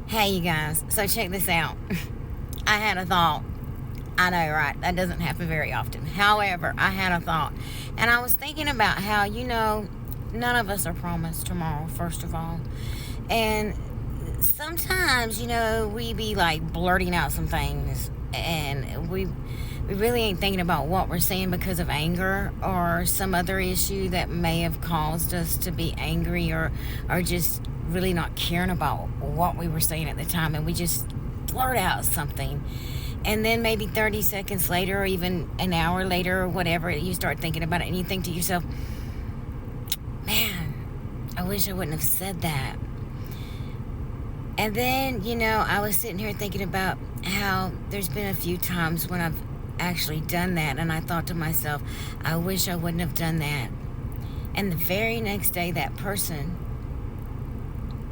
Hey, you guys. So, check this out. I had a thought. I know, right? That doesn't happen very often. However, I had a thought. And I was thinking about how, none of us are promised tomorrow, first of all. And sometimes, we be like blurting out some things. And we really ain't thinking about what we're saying because of anger or some other issue that may have caused us to be angry or just really not caring about what we were saying at the time, and we just blurt out something, and then maybe 30 seconds later or even an hour later or whatever, you start thinking about it and you think to yourself, man, I wish I wouldn't have said that. And then, I was sitting here thinking about how there's been a few times when I've actually done that, and I thought to myself, I wish I wouldn't have done that. And the very next day, that person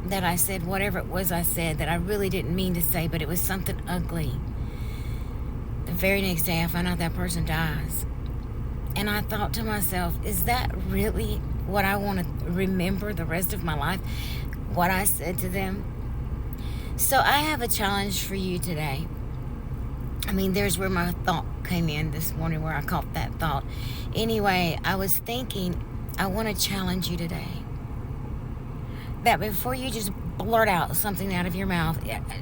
that I said whatever it was I said that I really didn't mean to say, but it was something ugly, the very next day I found out that person dies. And I thought to myself, is that really what I want to remember the rest of my life? What I said to them? So I have a challenge for you today. There's where my thought came in this morning, where I caught that thought. Anyway, I was thinking, I want to challenge you today that before you just blurt out something out of your mouth,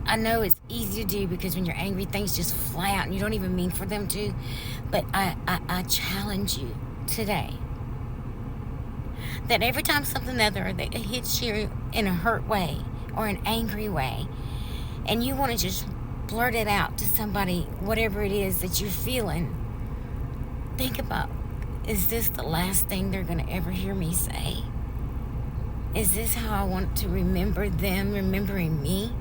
I know it's easy to do because when you're angry, things just fly out and you don't even mean for them to. But I challenge you today that every time something other that hits you in a hurt way or an angry way, and you want to just blurt it out to somebody, whatever it is that you're feeling, think about, is this the last thing they're going to ever hear me say? Is this how I want to remember them remembering me?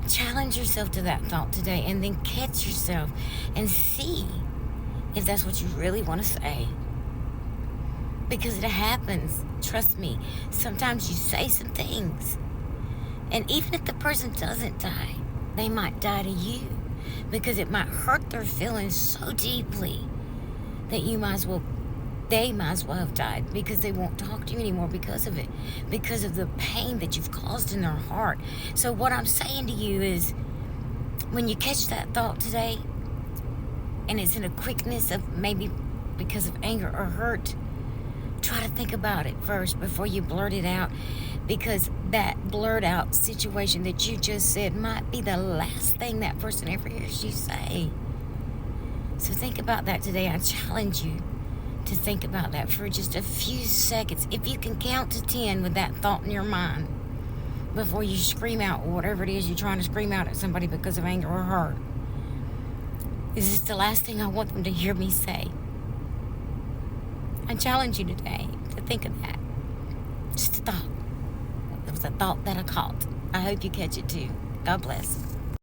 Challenge yourself to that thought today, and then catch yourself and see if that's what you really want to say. Because it happens. Trust me. Sometimes you say some things, and even if the person doesn't die, they might die to you, because it might hurt their feelings so deeply that they might as well have died, because they won't talk to you anymore because of it, because of the pain that you've caused in their heart. So what I'm saying to you is, when you catch that thought today, and it's in a quickness of maybe because of anger or hurt, try to think about it first before you blurt it out, because that blurt out situation that you just said might be the last thing that person ever hears you say. So think about that today. I challenge you to think about that for just a few seconds. If you can count to 10 with that thought in your mind before you scream out whatever it is you're trying to scream out at somebody because of anger or hurt. Is this the last thing I want them to hear me say? I challenge you today to think of that. Just a thought. It was a thought that I caught. I hope you catch it too. God bless.